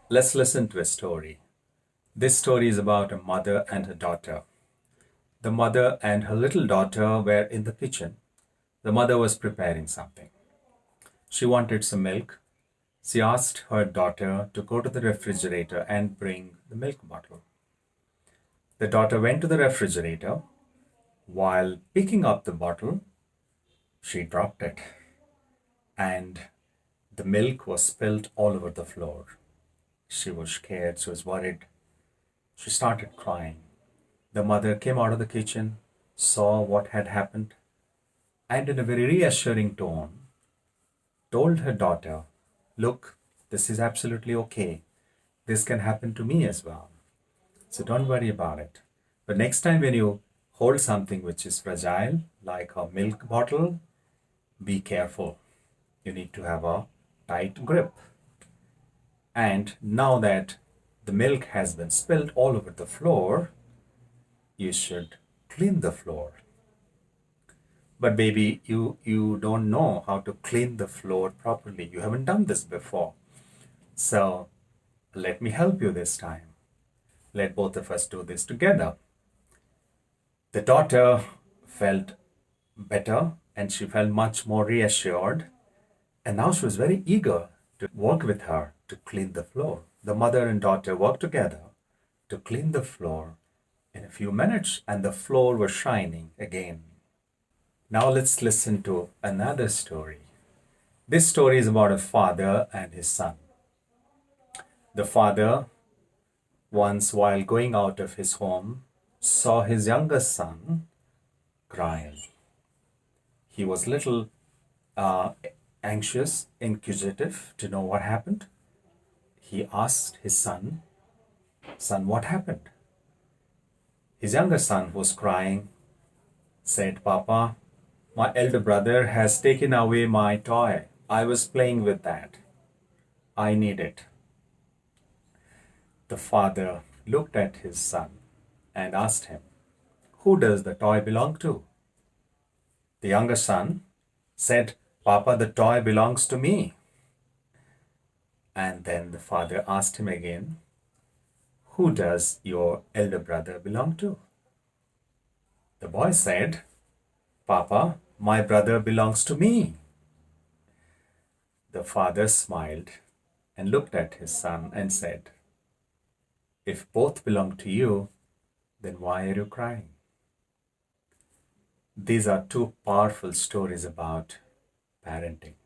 Let's listen to a story. This story is about a mother and her daughter. The mother and her little daughter were in the kitchen. The mother was preparing something. She wanted some milk. She asked her daughter to go to the refrigerator and bring the milk bottle. The daughter went to the refrigerator. While picking up the bottle, she dropped it, and the milk was spilled all over the floor. She was scared, she was worried. She started crying. The mother came out of the kitchen, saw what had happened, and in a very reassuring tone, told her daughter, "Look, this is absolutely okay. This can happen to me as well. So don't worry about it. But next time when you hold something which is fragile, like a milk bottle, be careful. You need to have a tight grip. And now that the milk has been spilled all over the floor, you should clean the floor. But baby, you don't know how to clean the floor properly. You haven't done this before. So let me help you this time. Let both of us do this together." The daughter felt better and she felt much more reassured. And now she was very eager to work with her to clean the floor. The mother and daughter worked together to clean the floor in a few minutes, and the floor was shining again. Now let's listen to another story. This story is about a father and his son. The father, once while going out of his home, saw his younger son crying. He was little uh, anxious, inquisitive to know what happened. He asked his son, "Son, what happened?" His younger son, who was crying, said, "Papa, my elder brother has taken away my toy. I was playing with that. I need it." The father looked at his son and asked him, "Who does the toy belong to?" The younger son said, "Papa, the toy belongs to me." And then the father asked him again, "Who does your elder brother belong to?" The boy said, "Papa, my brother belongs to me." The father smiled and looked at his son and said, "If both belong to you, then why are you crying?" These are two powerful stories about parenting.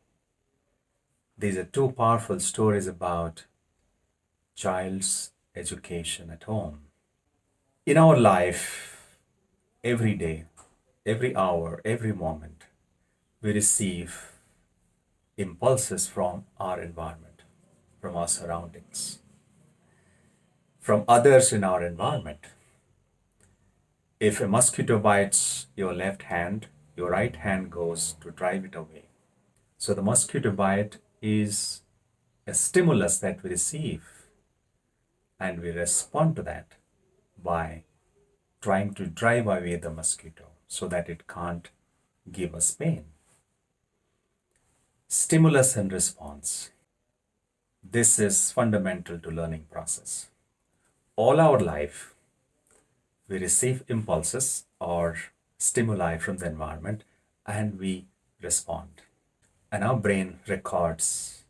These are two powerful stories about child's education at home. In our life, every day, every hour, every moment, we receive impulses from our environment, from our surroundings, from others in our environment. If a mosquito bites your left hand, your right hand goes to drive it away. So the mosquito bite is a stimulus that we receive, and we respond to that by trying to drive away the mosquito so that it can't give us pain. Stimulus and response. This is fundamental to learning process. All our life, we receive impulses or stimuli from the environment and we respond. And our brain records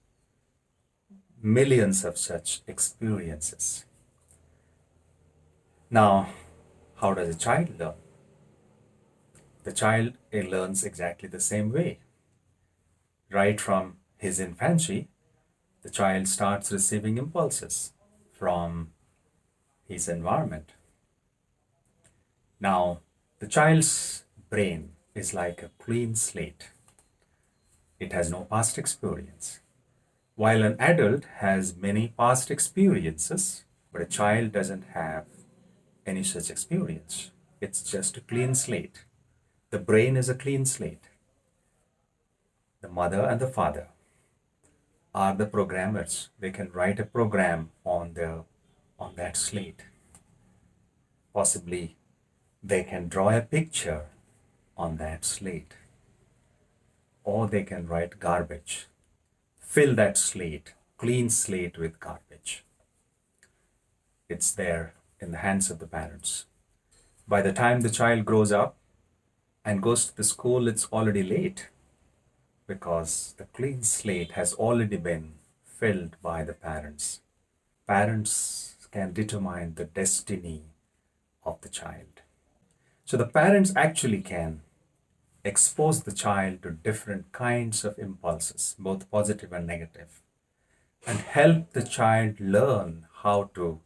millions of such experiences. Now, how does a child learn? The child learns exactly the same way. Right from his infancy, the child starts receiving impulses from his environment. Now, the child's brain is like a clean slate. It has no past experience. While an adult has many past experiences, but a child doesn't have any such experience. It's just a clean slate. The brain is a clean slate. The mother and the father are the programmers. They can write a program on that slate. Possibly they can draw a picture on that slate. Or they can write garbage. Fill that slate, clean slate with garbage. It's there in the hands of the parents. By the time the child grows up and goes to the school, it's already late because the clean slate has already been filled by the parents. Parents can determine the destiny of the child. So the parents actually can expose the child to different kinds of impulses, both positive and negative, and help the child learn how to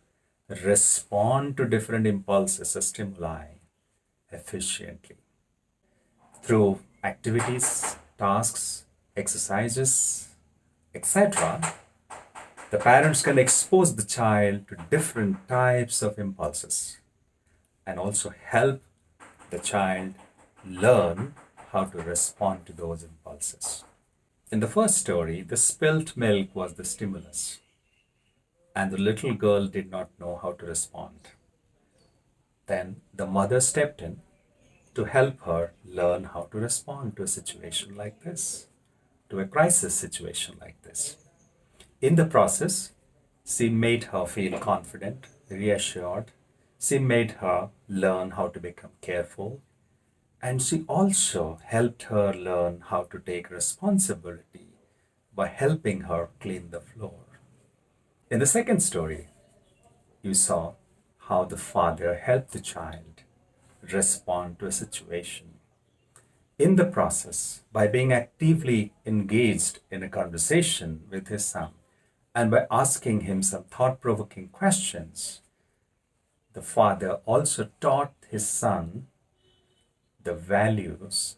respond to different impulses or stimuli efficiently through activities, tasks, exercises, etc. The parents can expose the child to different types of impulses and also help the child learn how to respond to those impulses. In the first story, the spilt milk was the stimulus, and the little girl did not know how to respond. Then the mother stepped in to help her learn how to respond to a situation like this, to a crisis situation like this. In the process, she made her feel confident, reassured. She made her learn how to become careful. And she also helped her learn how to take responsibility by helping her clean the floor. In the second story, you saw how the father helped the child respond to a situation. In the process, by being actively engaged in a conversation with his son and by asking him some thought provoking questions, the father also taught his son the values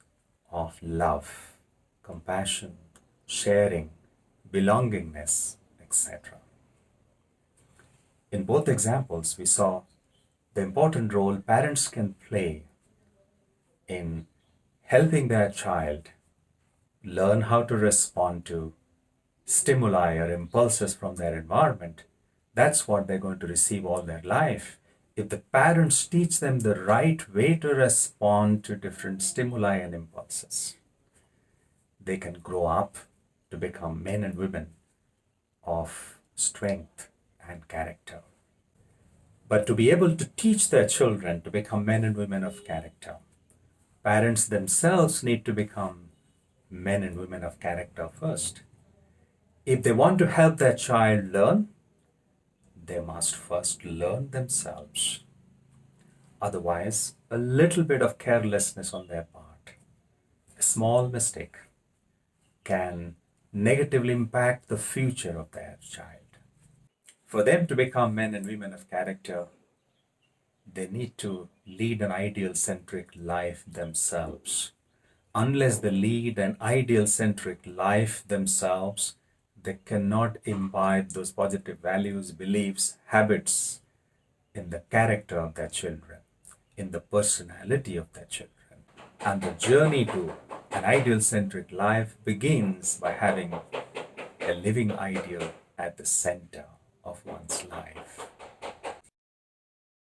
of love, compassion, sharing, belongingness, etc. In both examples, we saw the important role parents can play in helping their child learn how to respond to stimuli or impulses from their environment. That's what they're going to receive all their life. If the parents teach them the right way to respond to different stimuli and impulses, they can grow up to become men and women of strength and character. But to be able to teach their children to become men and women of character, parents themselves need to become men and women of character first. If they want to help their child learn, they must first learn themselves. Otherwise, a little bit of carelessness on their part, a small mistake, can negatively impact the future of their child. For them to become men and women of character, they need to lead an ideal centric life themselves. Unless they lead an ideal centric life themselves, they cannot imbibe those positive values, beliefs, habits in the character of their children, in the personality of their children. And the journey to an ideal centric life begins by having a living ideal at the center of one's life.